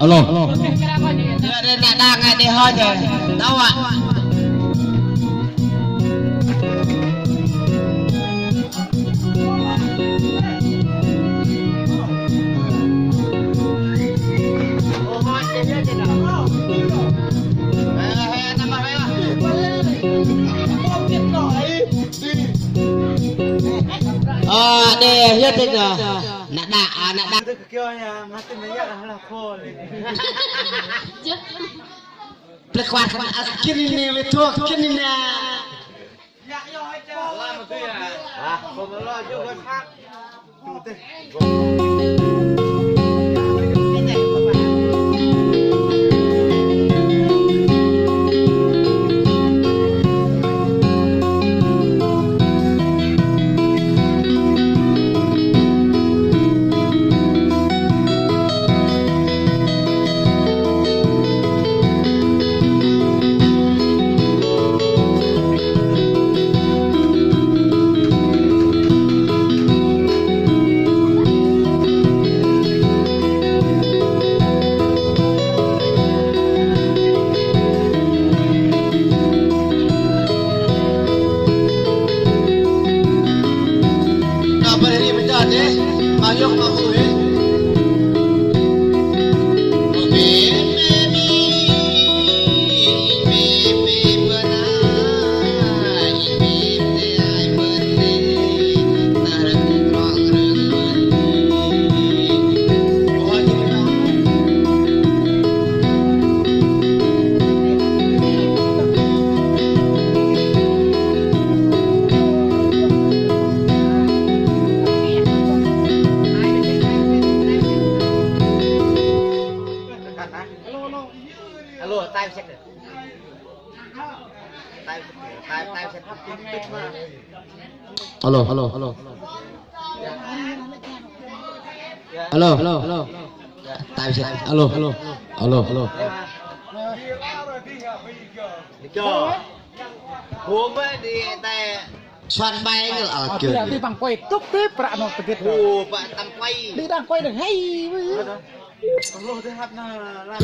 alo. Dia nak dangan dia aja. Tahu tak? Deh, ya tega. Nak dak. Itu kekionya mati banyak lah kol. Pelekuat kini ni betul kini ni. Ya yo aja. Lah betul ya. Ah, pemelo juga hak. Tuh teh. Mayok aku Alo, tay xét được. Tay xét được. Alo. Tay xét. Alo. Đi cho. Gua di tay Soan bay ngờ ở kiểu. Đi bằng quay túc tiếp pra nó tiệt. gua pak tam quay. Đi đang quay được hay. Allah tu hab na lah.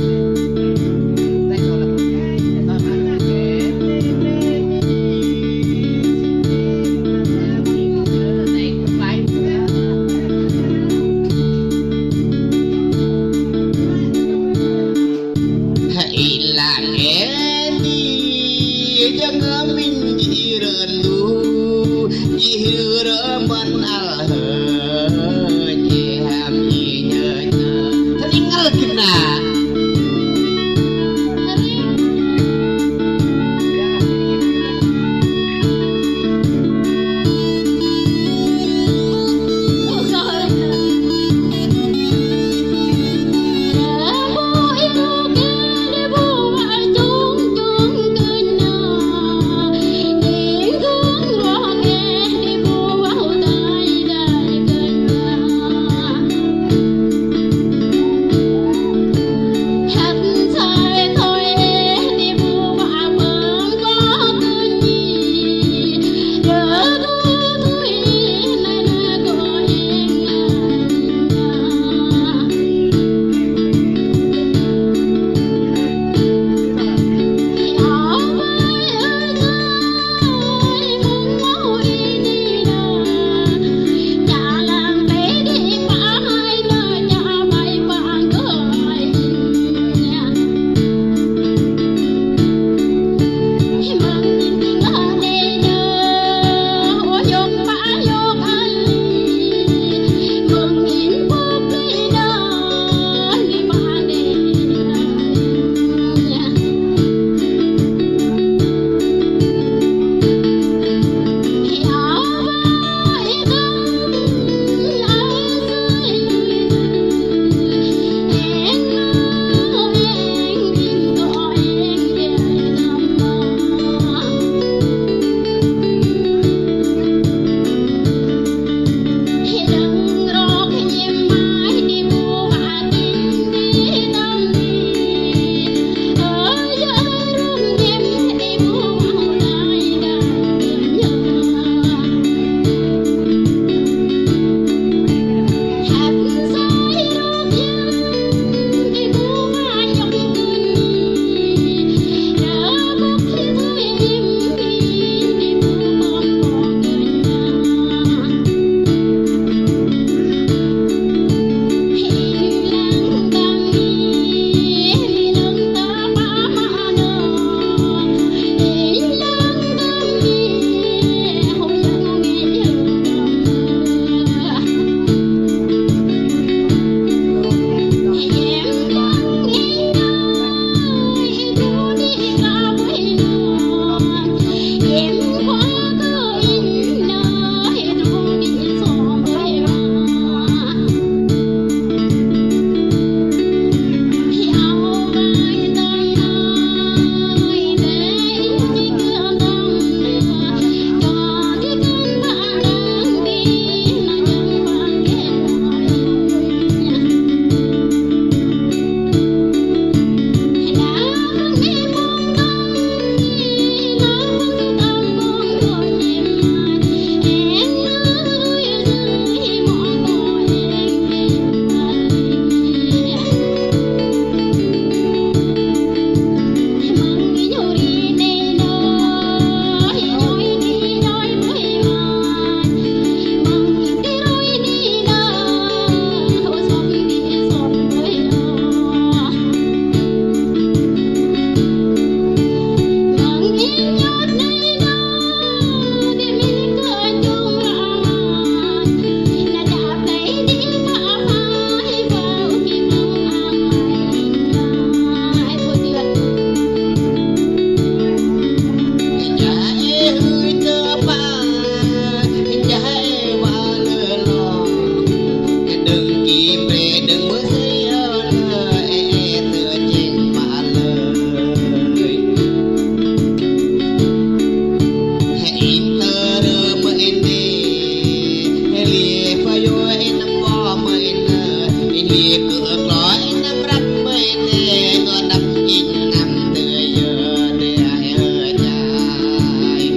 vô năm bò mười nơ hi cửa cõi năm rắc mười nè đập in năm tươi giờ để ai dài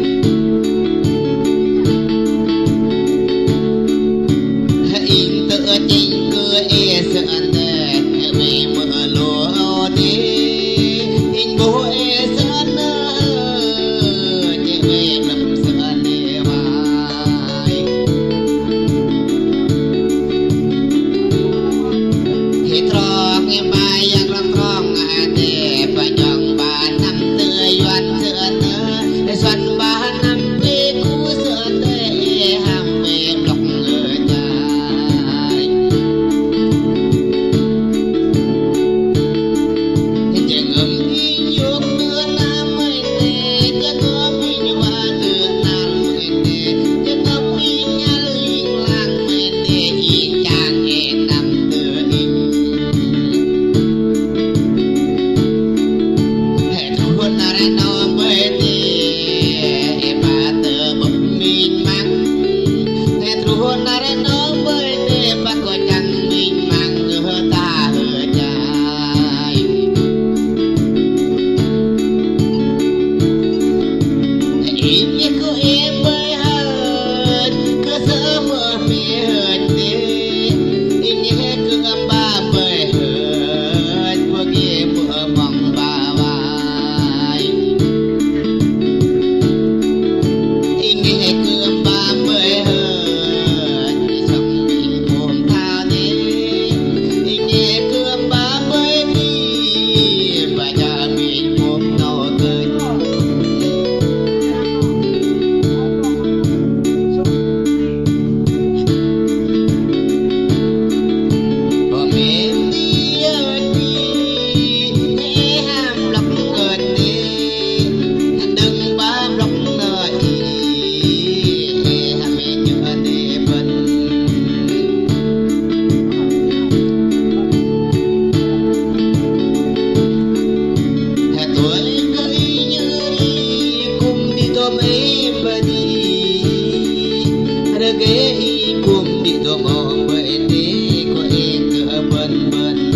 in tự tình cứ e sợ nè về mưa lúa đi in bố e sợ nơ chỉ về lâm sợ nè mai thì tròn em bay yang long rong ade panjang ba năm tươi doan sợ nơ xoan ba năm về cú sợ nè ham về lọc người dài chẳng âm in nhục nữa nam mây nè chẳng âm in hoa nữa nam mây nè chẳng âm in nhà linh lang mây nè in chàng nghe năm tựa in hệ thuần ra nó mây nè ba tờ bập min mang hệ thuần ra nó mây nè ba có chẳng min mang nữa ta hở dài im như cô em bơi hơn cứ sợ mưa mi hơn đi im như cứ ngâm ba bơi hơn vừa kia mưa vòng ba vai im như cứ ngâm ba bơi hơn sông bị buồn thao đi im như cứ ngâm ba bơi đi và nhà mình buồn nô cười Hôm em đi ở đi hãy ham lọc người đi đừng bám lọc nơi ham em chưa đi bên hè tuổi gửi như đi cùng đi tôm em và đi ada ghế cùng đi tôm ông bên đi có em cửa bên bên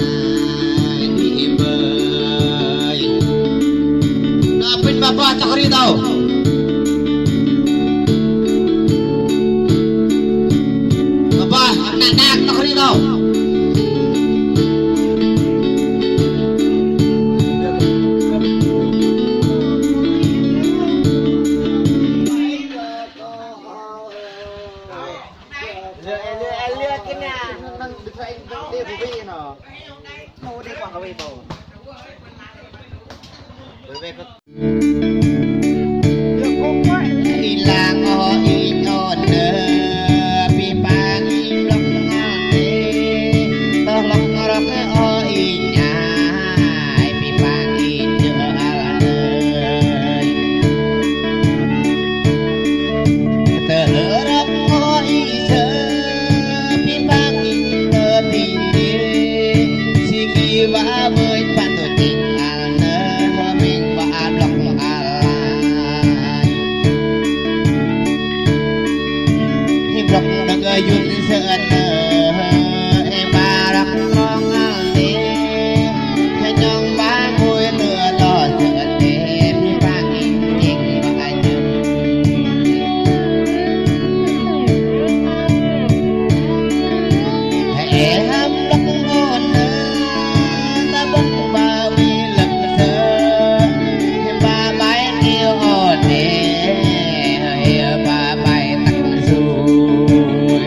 đi bơi nó pin bapa chắc đi đâu bapa nak nak tak đi đâu Elia kena nang desain dia bui no. Mau dia kuang kawin bau. Bui ko. Ilang o inon nơ pi pang im lok ngate toh lok ngorok o inyai pi pang in je alane terok o ise pi pang in tơ tin đi sigi ba bơi pan tu ting alane mình ba lok alai lọc đừng dùn sợ nơ em ba rắc con ăn đi thế nhưng ba môi nửa đỏ sợ đêm ba nghìn nhìn ba nhầm hãy hâm lắc ngon nơ ta bốc ba bi lầm sơ ba bái kêu hồn nè ba bay tặng rồi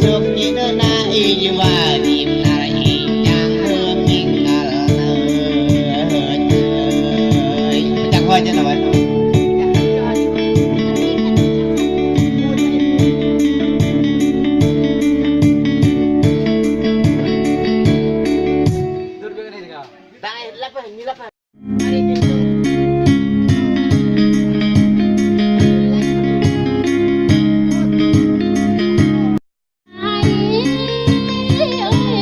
chúc nhị đứa na y như và chim na y nhang hương mình ngờ chẳng hoa chứ nào vậy Đây, lắp hình như lắp hình. ai ơi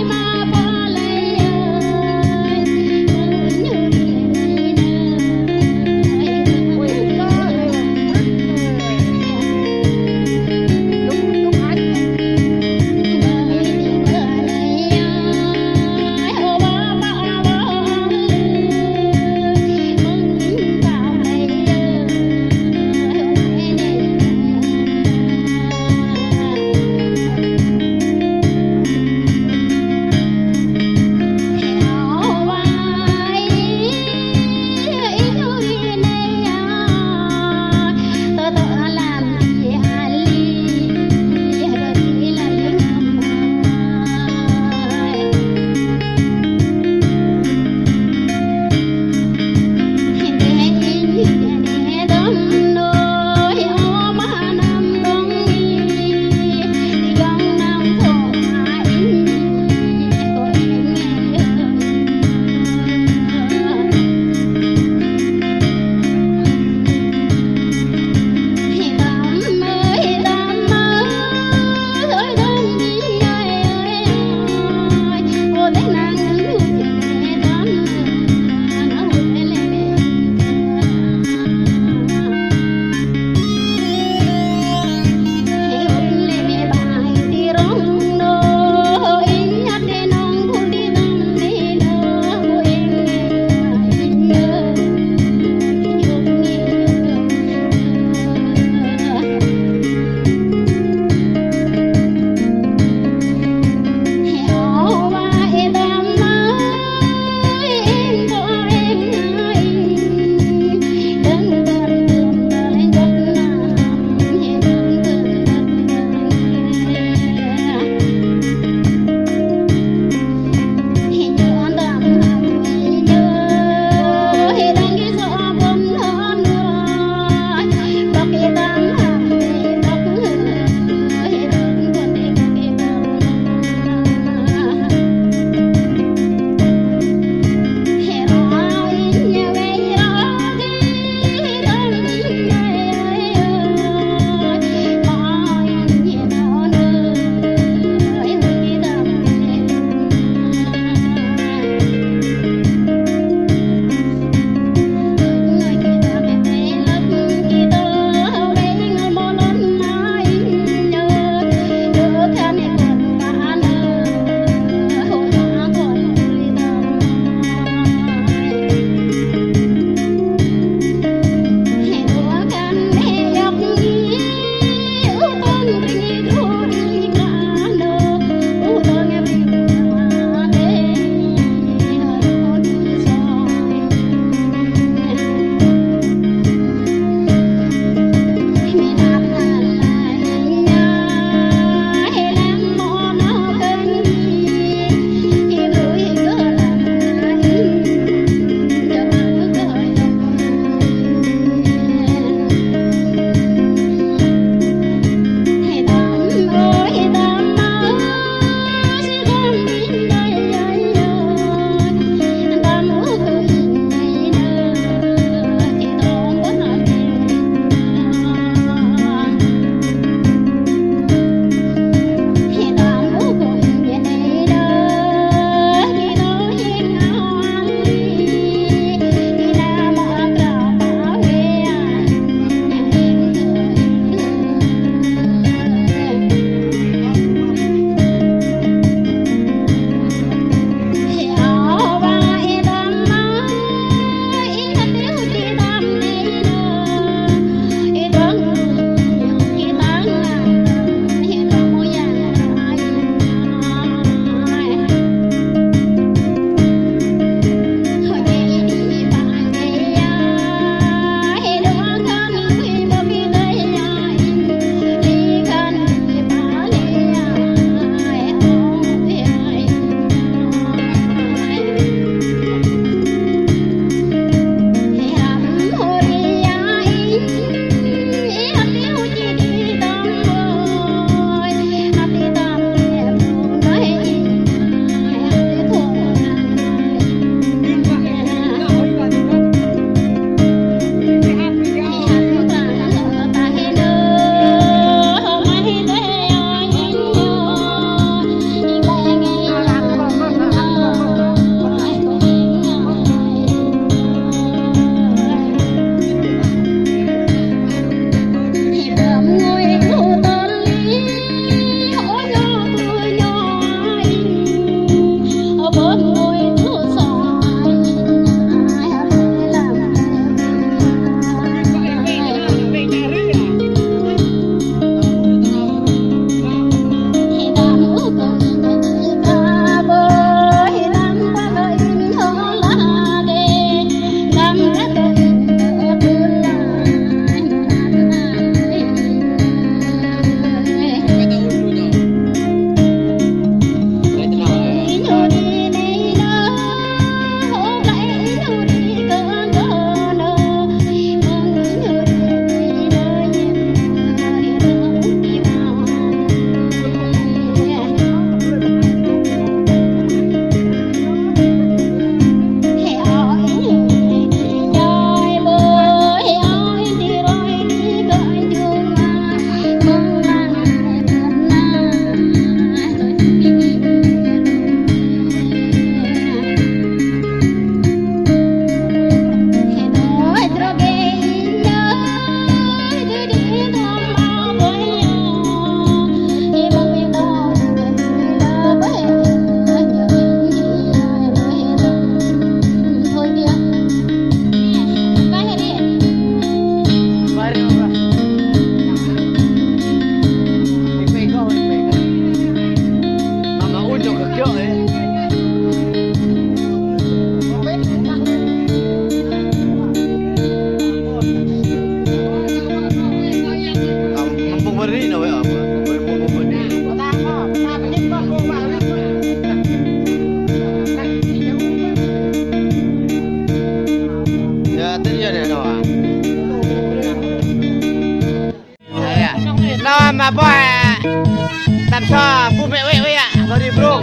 sa pume we ya bari bro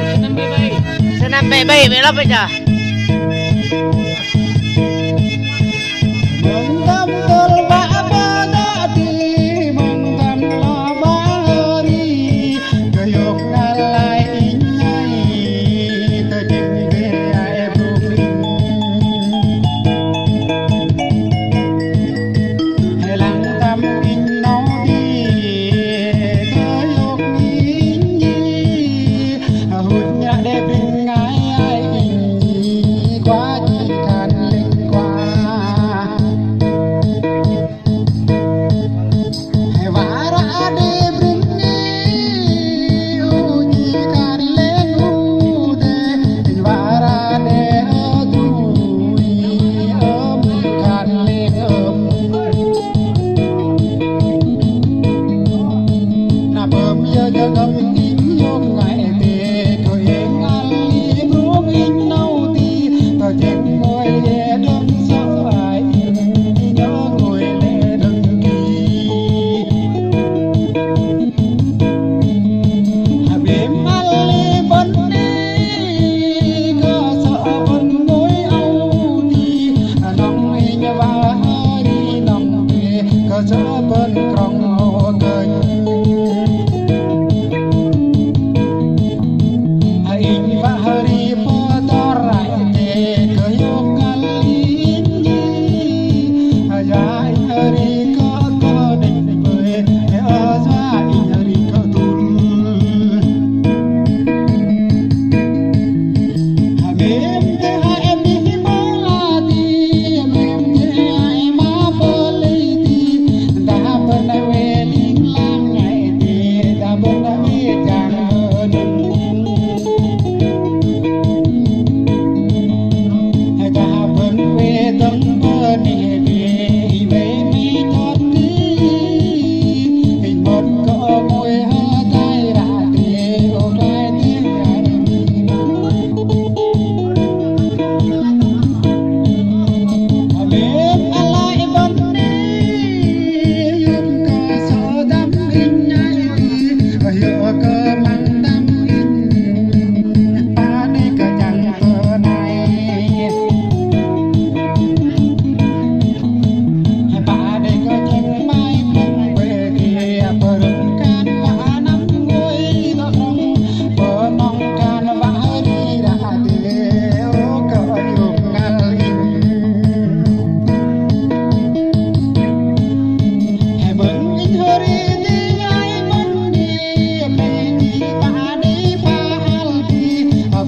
senam bay lo pe ja Mengam tolba abadi mengam labari gayok ngalai inyai tajim be ai bumi helang tam inno di gayok inyi hunya de bingai ai inyi kwa jikan ling kwa Vara ade bringi uji kan lengude vara ade adui kan lengem na bom ya gam inyong ngai te ko eng ali brum innau ti ta jeng ngoi le dom sa ai nhớ ngồi le đừng kỳ Habib Ali bên đi có sợ bên mối âu đi nông hình và đi nông về có sợ bên trong hồ cơn hình và đi po to lại để có yêu Ali đi dài đi có định bơi ở dài đi có tuôn Mềm thế hai em đi má đi mềm thế hai má bơ lấy đi đã bên đây về linh lang ngày đi đã bên đây về chàng đừng đã bên về tấm bơ đi về mi chót đi hình một cỡ môi hơi tay đã đi ôm lại tiếng đã đi Habib alai bandi yum ka sadam inyai ayo ka mandam in pane ka jang nai pane ka jang mai kong be dia perungkan wa nam ngoi do rong penong kan wa ri ra de o ka yum ngal in Bừng in hori di nhai bừng đi mê đi pa đi pa hal đi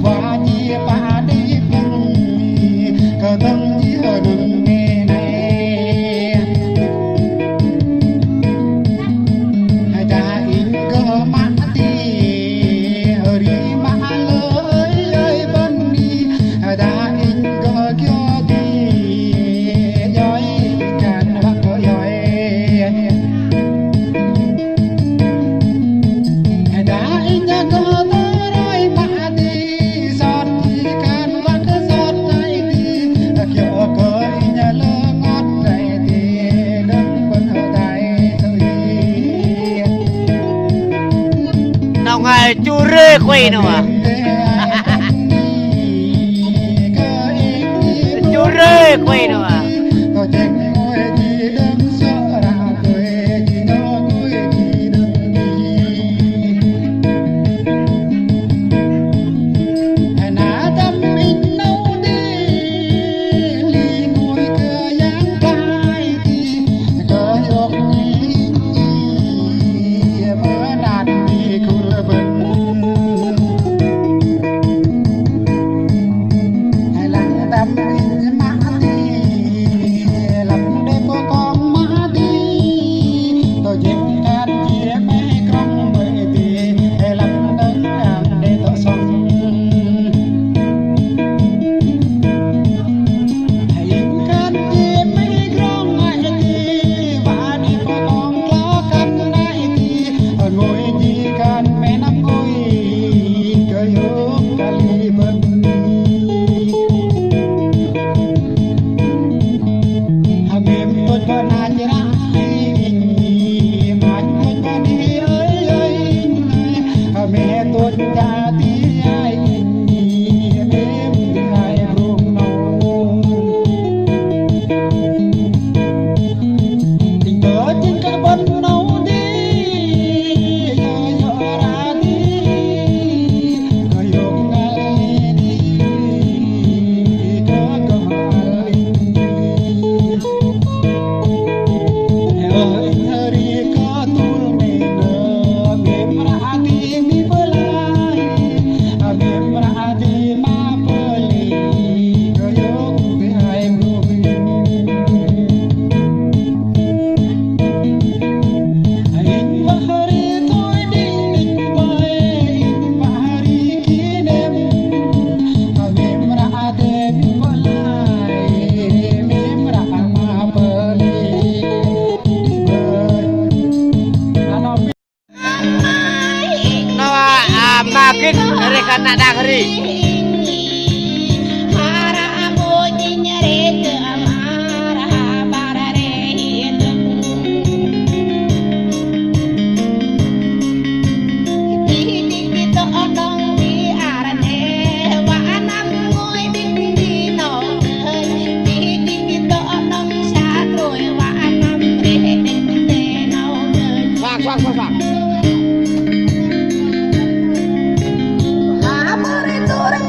va đi pa đi bừng cơ tâm đi ở đường nghe này đã in cơ mắt đi hori ma lơi ơi bừng đi đã in cơ kia đi dõi can bác có dõi đã in ra cơ tới mà đi giọt thì can vắt giọt tay đi kiểu cơ in ra lơ ngót này thì đấng vẫn ở đây thôi nong ai chu re khoi no à chu re khoi no à có chênh ngồi thì đừng sợ ra tuổi chỉ nhớ ngồi thì đừng đi nà tâm in nâu đi ly ngồi cửa giang cai thì cơ yok nhìn mơ đạt đi kur bần lặng tâm in má đi lắm đêm có con má đi tôi dừng can chia mê con bởi vì lắm đấng làm để tôi sống hãy can chia mê con ai đi và đi có con lo căn ai đi ngồi đi can mẹ nắm ngồi cơ yok kali bần Habib tôi bên anh ra mạch tôi bên đi ơi ơi tuột cha tí ai đêm hai ruộng nâu tình cờ trên cả bần nâu đi nhớ ra đi người ruộng ngay đi có hal hari ka tur mena bem rahati mi belai bem rahati ma peli goyok te hai rubi in bahari toy ding bae in bahari kinem bem rahati mi belai bem rahama peli makin rekan nak dagri. Para boji nyeret amara para rehin Titik dito odong di arane wa anam ngoy ding di no Titik dito odong satroy wa anam rehin te no Fak. Amor itu orang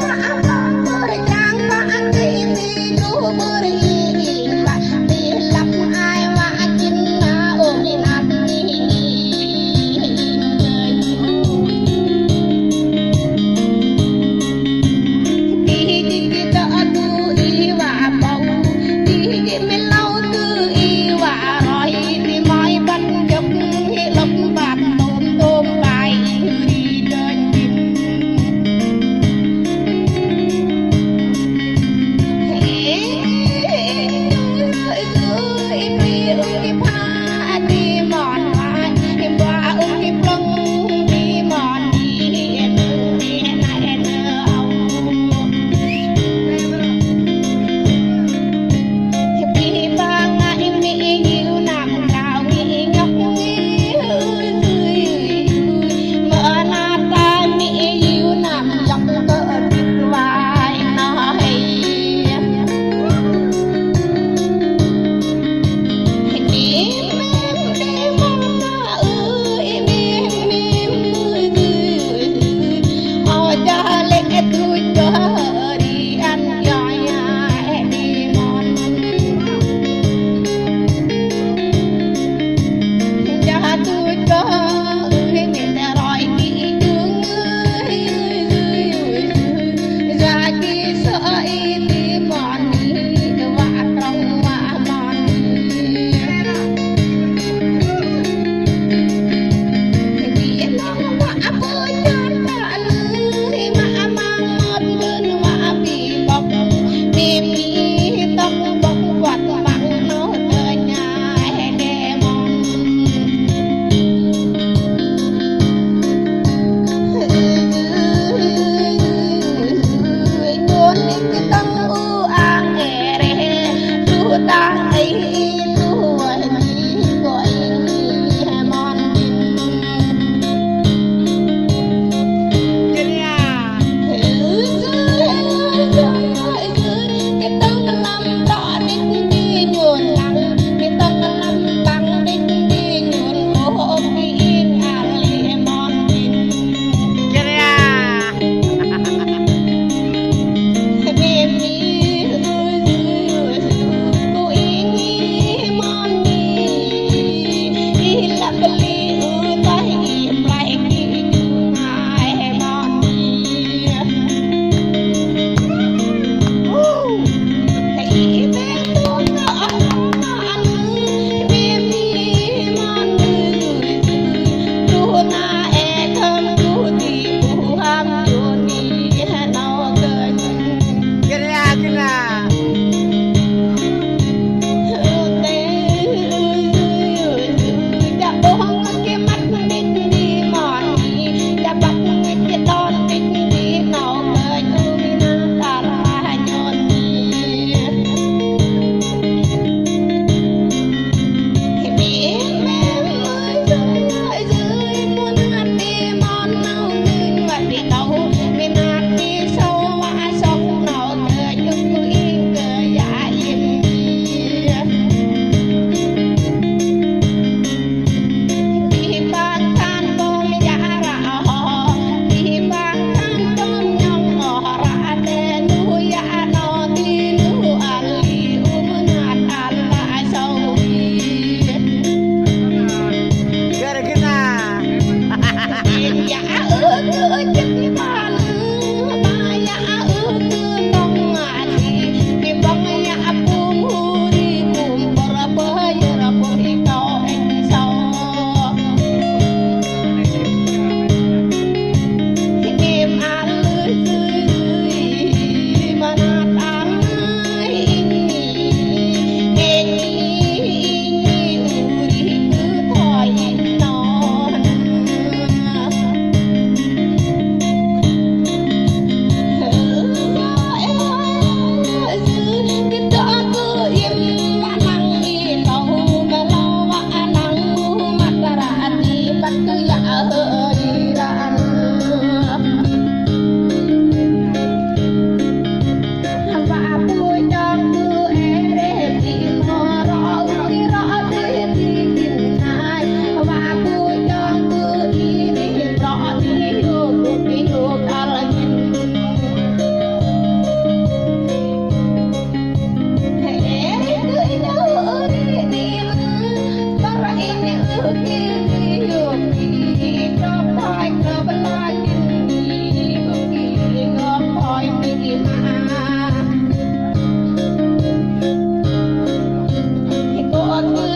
Hãy subscribe cho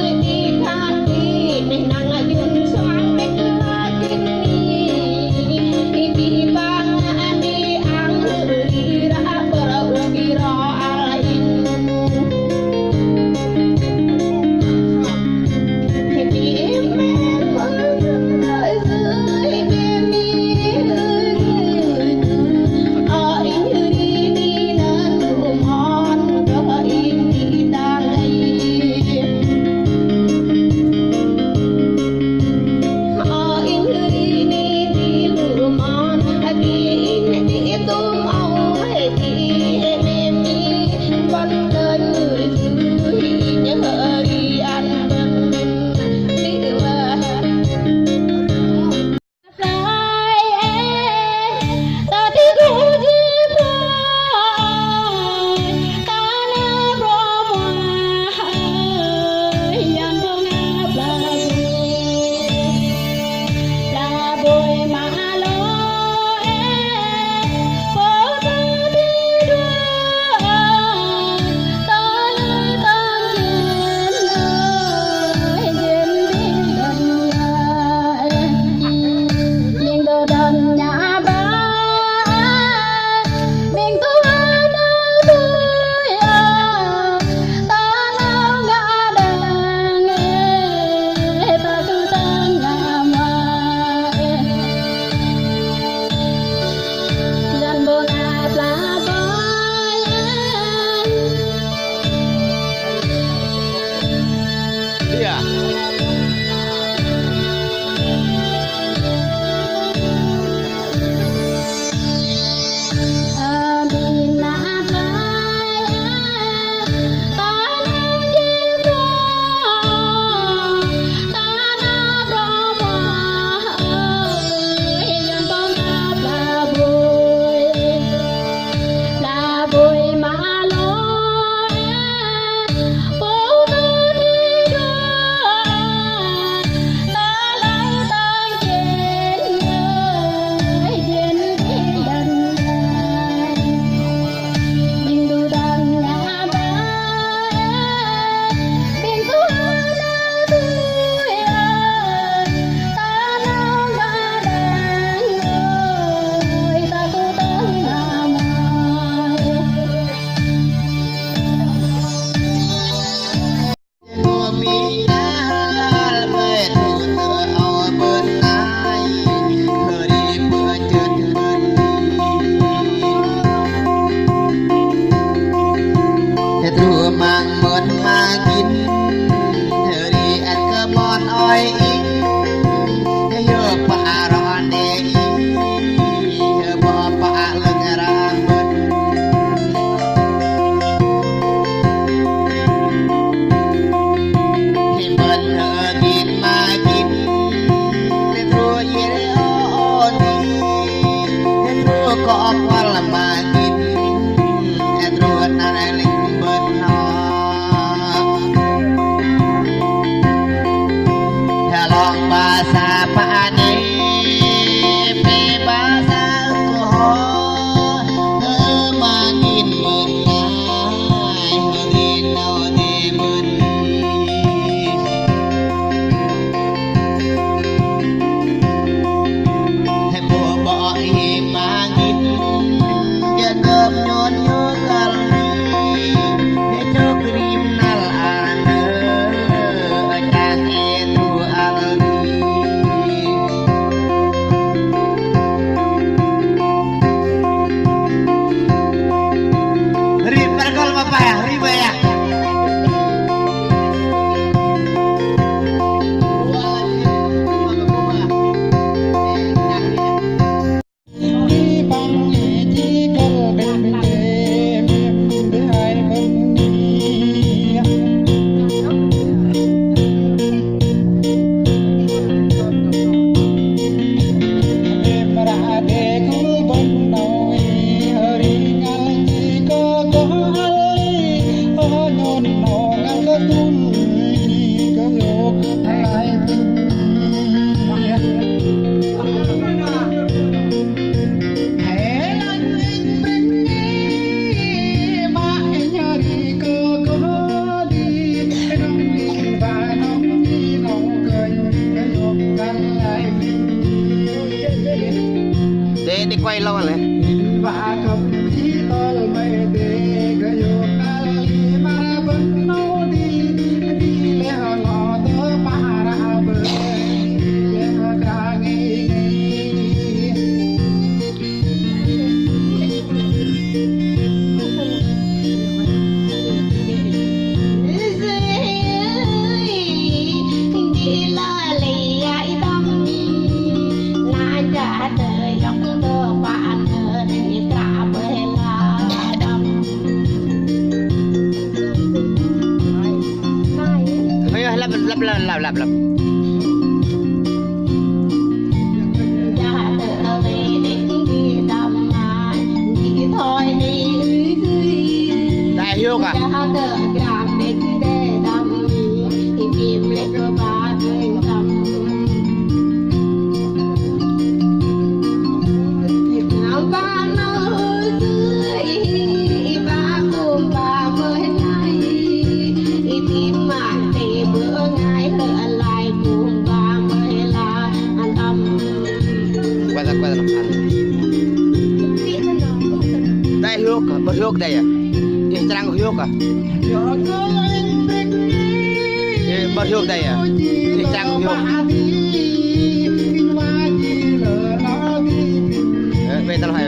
kênh Ghiền Mì Gõ để không bỏ lỡ đi quay lâu rồi. và cầm chỉ tơ mây để cái yêu kali mà vẫn nấu đi đi lẽ ngõ tơ mà ra bờ lẽ ra nghe lặp đại hiếu cả bật hiếu đây à đi trang hiếu cả bật hiếu đây à đi trang hiếu về tao hỏi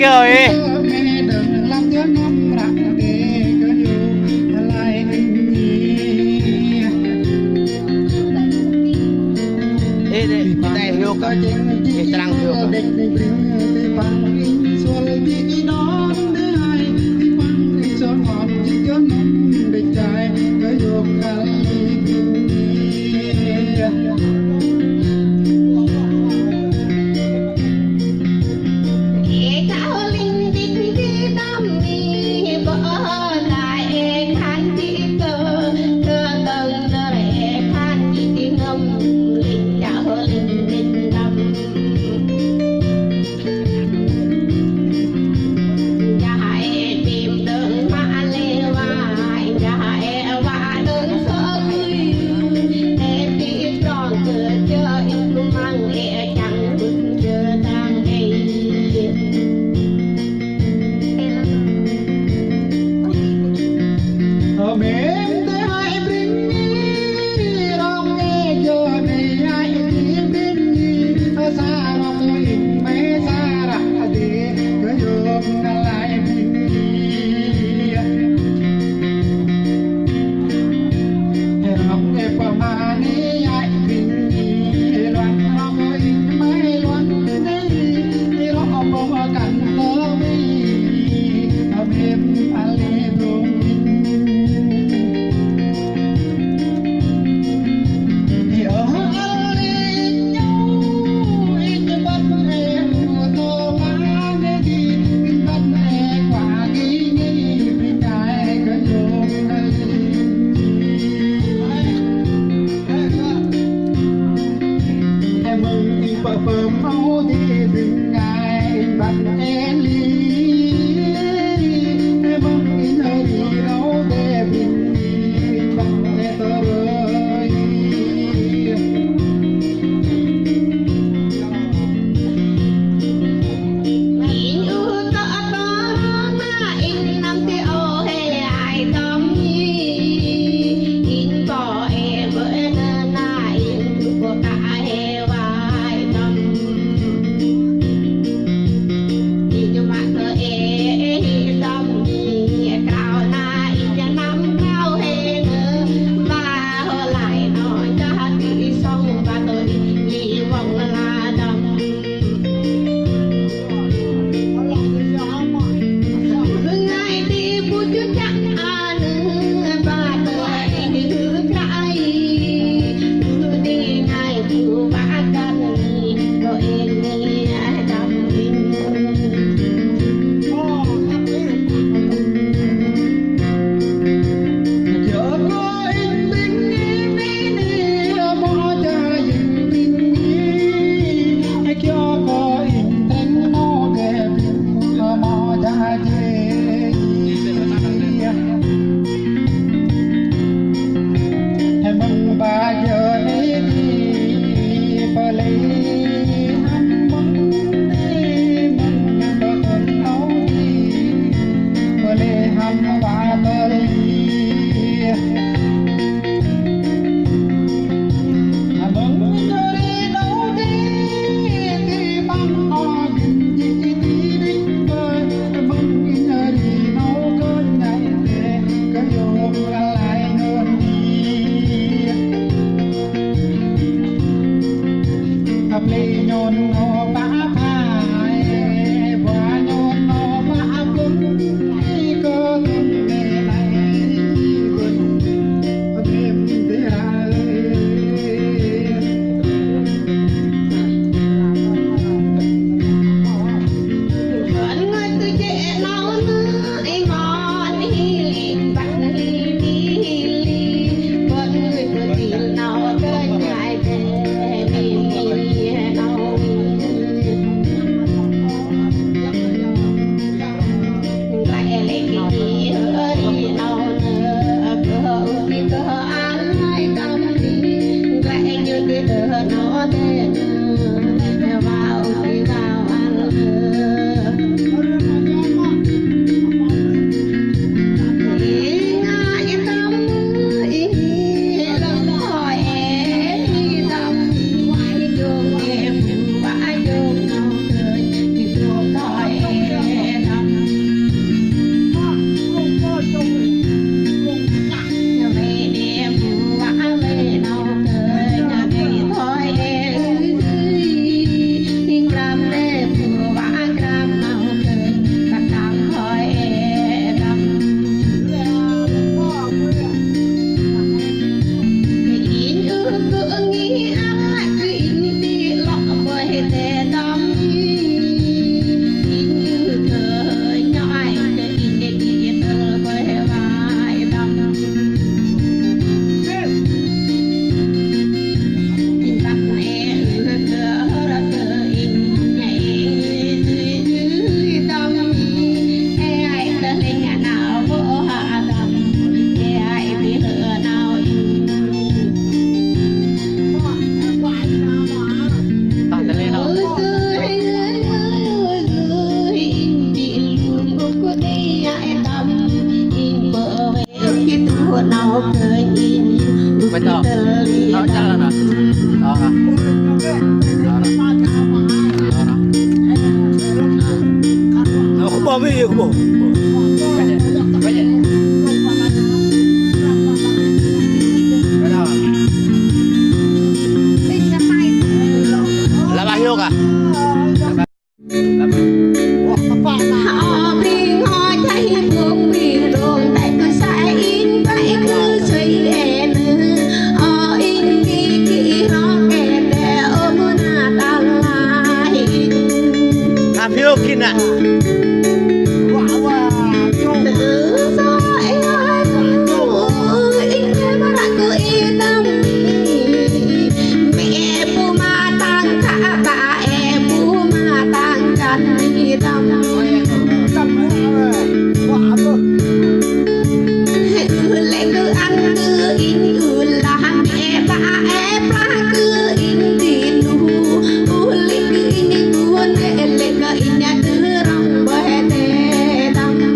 kêu đi đây hiếu cả đi trang hiếu bỏ bây giờ bỏ là bao nhiêu cả họ bình họ thấy buông bình đường tại cứ sai in vậy cứ suy em họ in đi kỹ họ kẹt để ôm na tăng lại làm phiêu kín à từ gió em in em mà cứ yên tâm mẹ bu ma tăng cả bà em bu ma tăng cần đi tâm lẽ cứ ăn cứ in là mẹ bà em ba cứ in đi lu lẽ cứ in cuốn lẽ cứ in nhà cứ rong bè tê tâm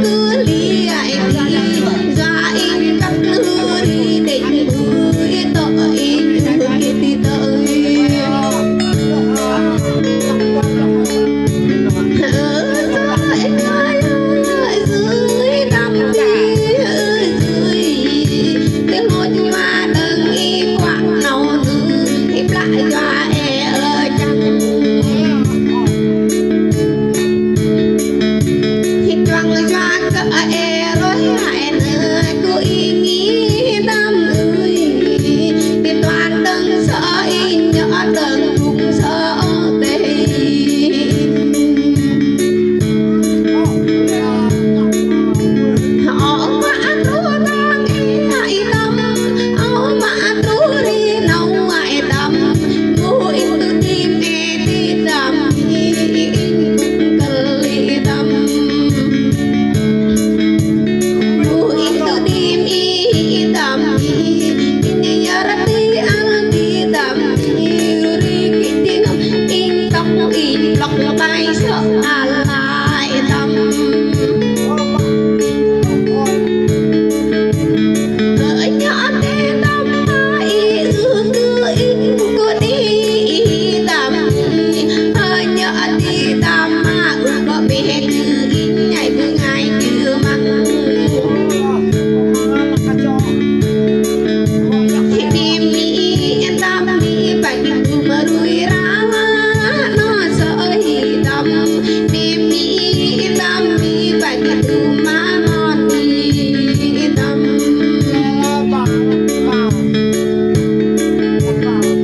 cứ lý ai đi ra in các lứa đi định bưởi tội đi tội dưới đầm đi dưới cái ngôi hoa đừng y quạng nào nữa im lại cho e ở chẳng thì choàng choàng cỡ e rồi hại nữa cô ý nghĩ tâm ơi thì toàn đừng sợ y nhớ đừng cũng sợ tê họ mà trú đang ngại tâm họ mà trú đi nấu ngại tâm ngồi từ tim e đi tâm cần lý tâm ngồi từ tim y tâm nhớ ra đi ăn đi tâm ri cái tiếng in tóc in lọc tay sợ lại tâm gợi nhỏ tên tâm ai ư cứ in cứ đi tâm hơi nhỏ đi tâm mà có biết cứ in ngày cứ ngày chưa măng thì tìm mi tâm mi phải đi mà đuổi ra nó sợ hi tâm tìm mi tâm mi phải đi mà ngon đi tâm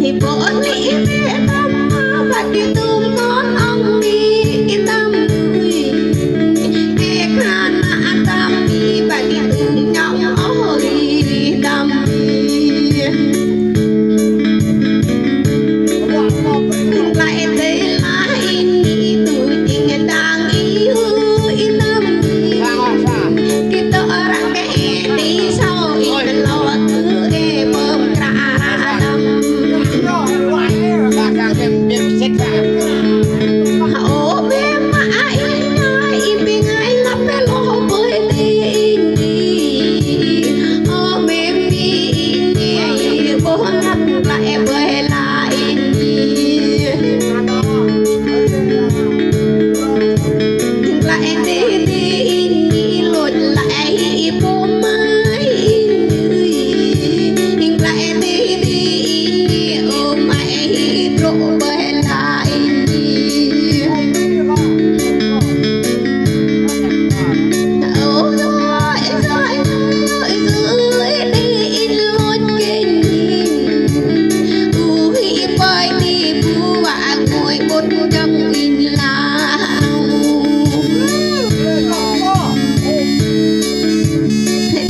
thì bố lý thế tâm phải đi ngon ông đi tâm ơi thế khăn tâm mi phải đi nhõng ôi tâm lại thế lại đi tôi tình đang yêu tâm cái tơ răng cái đi sau ít lo cứ e bơm ra tâm ô bé mãi ai bên ai lắm bé lo với tin đi ô bé mi đi bố lắp lại với lại lại đi đi lột lại bố mai lại đi ôm mày rộ với lại ôi rồi dưới đi lột kinh ui bay đi bu và ngồi bột trong in là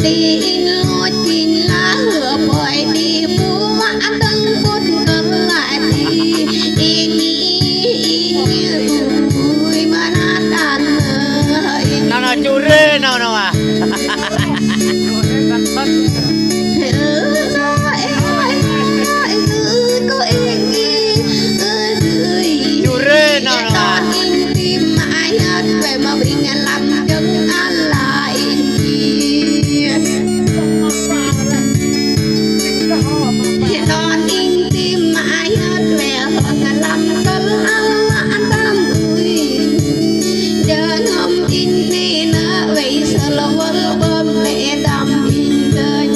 đi lột kinh là hửa bồi đi bu và đừng bột cầm lại đi nghĩ vui mà nát đàn ơi nào chú rê nào à chú rê nào à tim mãi hết về mà bị ngàn làm chân ăn lại đón in tim mãi hết về ngàn làm chân ăn tâm ơi đơn hôm in đi nữa vậy sợ là vỡ bơm lệ đầm in đời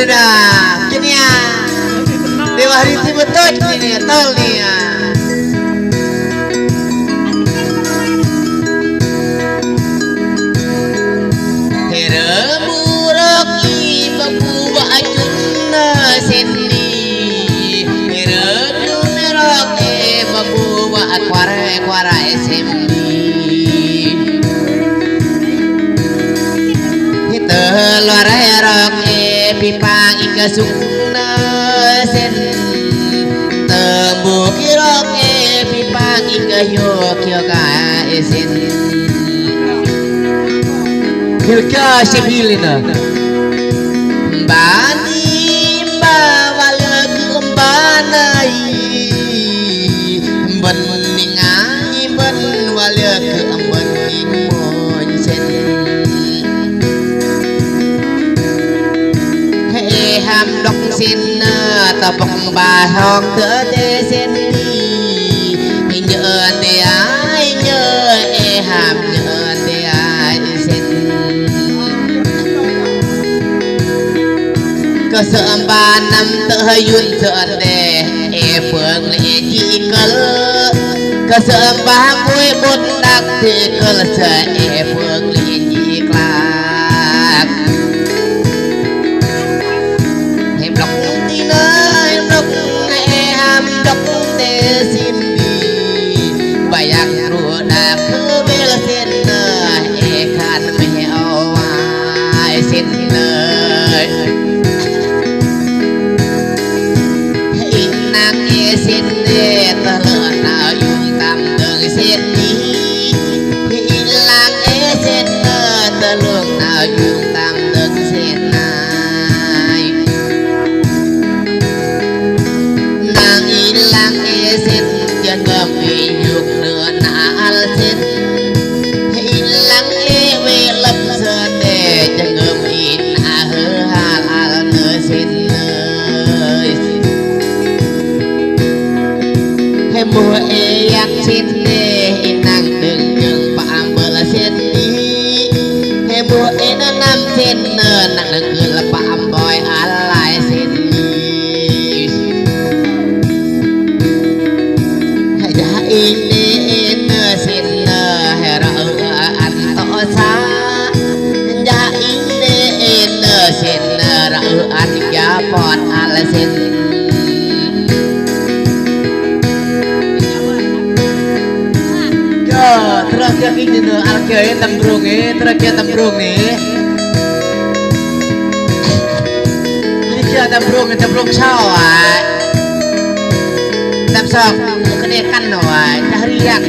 dah kini ya dewa hari itu betul ini tol nih ya Muraki babu bajuna sendi Muraki babu bakwara sendi Kita luarai roke pipang ika sukna sen Tembu kiroke pipang ika yok yoka sen Hilka sibilina Bani bawalag umbanay Baningai banwalag ambaning monsen Hey ham dok sinna tapang bahong te sendi Nhớ te ai nhớ ham nhớ te ai sen Cơ sợ ba năm tơ yun sợ đề e phượng lệ chỉ cơ Cơ sợ ba mũi bột đặc thì cơ sợ e phượng lệ chỉ lạc Em đọc tin ơi em đọc e ham đọc tê xin đi Bài ăn rùa đạp cứ bê là xin e khăn mèo ai xin lời Xin để ta lỡ nào dùng tâm đường xin đi Làng xin ta lượng nào dùng tâm đường xin này Nàng làng xin chân ngầm vì dùng nửa nà xin Làng về lập sơ để chân ngầm vì nà hư hà nửa xin Mùa e yak xin đê nàng đừng dừng phạm bờ là xin đi Mùa e nó năm xin nàng đừng cười là phạm bòi án lại xin đi Đã in đê nơ xin hè rỡ ăn tỏ xa Đã in đê nơ xin rỡ ăn giá bọt án xin Terakhir ini nih alkiai tembrung terakhir tembrung nih. Ini dia tembrung sawah. Tam sok kedekan noai tahriak.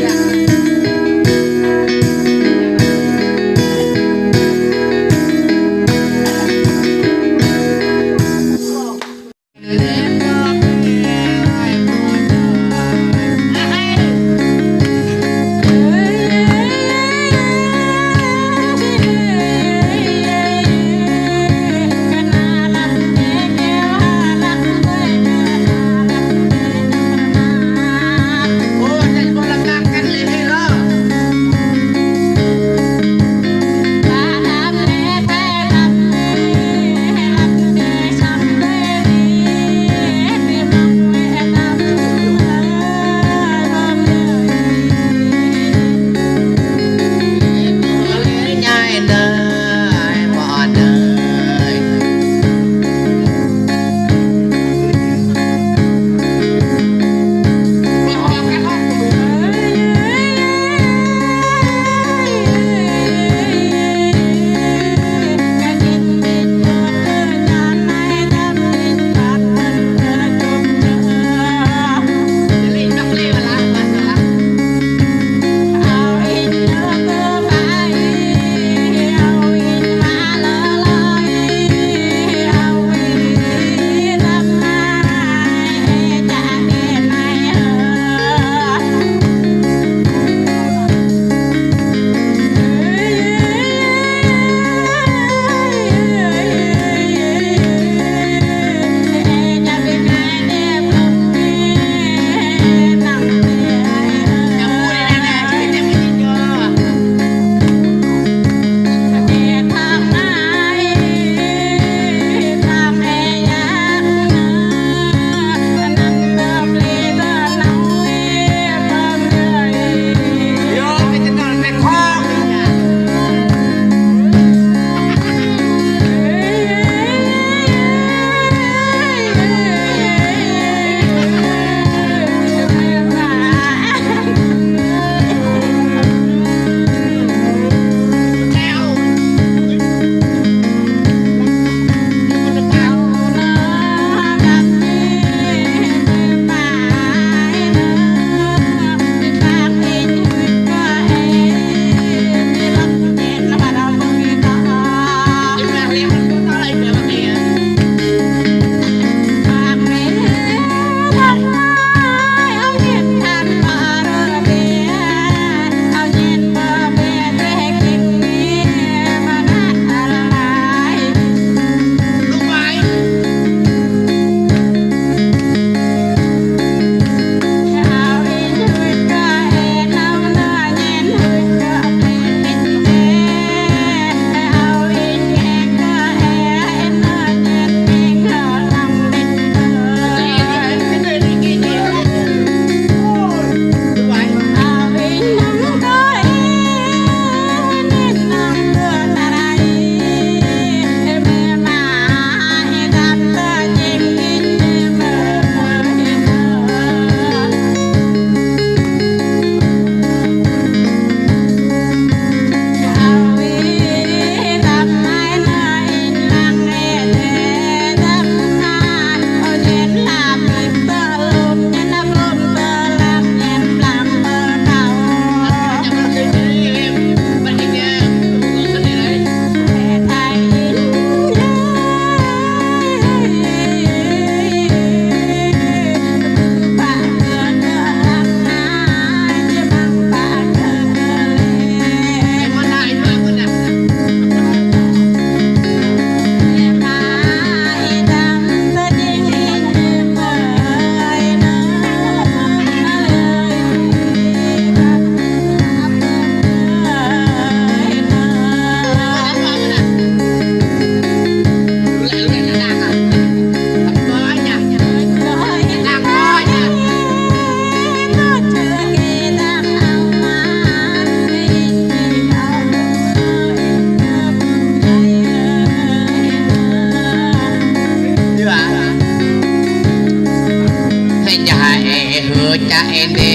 cứ chạy đi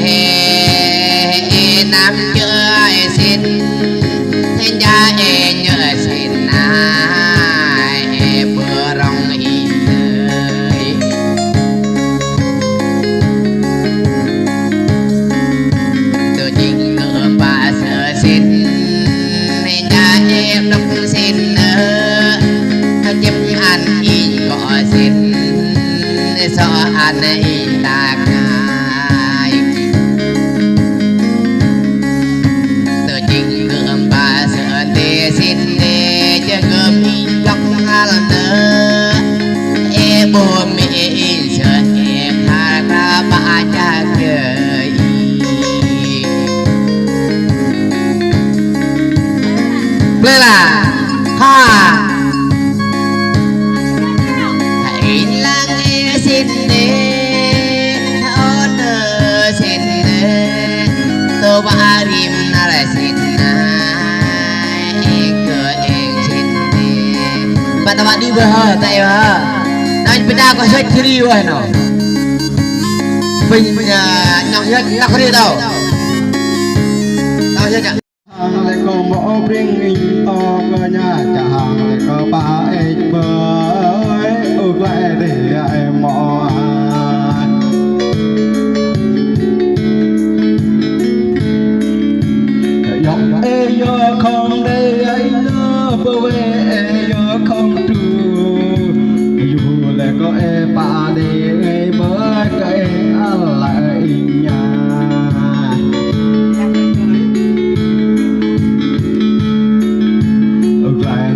nam chơi xin gia nhớ xin ai bữa rong hi ơi tôi chính ngựa bà sợ xin gia đốc xin chấm ăn y có xin so ăn y ta khai tôi chính ngựa bà sợ tê xin tê cho ngơm y lọc hal nơ e bố mẹ sợ e khá ra bà cha chơi lên là ha hãy lang e xin nê ôn xin nê tô ba rim na lại xin bạn đi vừa hờ tay hờ đang bên ta có sách đi rồi nó mình nhọc nhất là có đi đâu tao chưa chẳng hàng lại có mỏ riêng mình to cơ nhà chả hàng lại có ba em mới ước lại để em mỏ dọc ê yo không đây anh nữa bơ về yo không có e pa đi e mới cái ăn lại nhà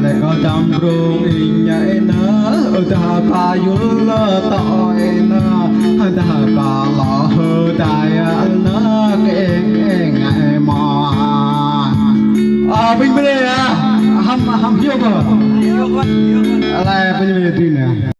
lại có trăm rung nhảy nữa ta pa yul tội nữa ta pa lọ hơ đại nữa cái ngày mò bình bên đây hâm hiu mà lại bây giờ tin nè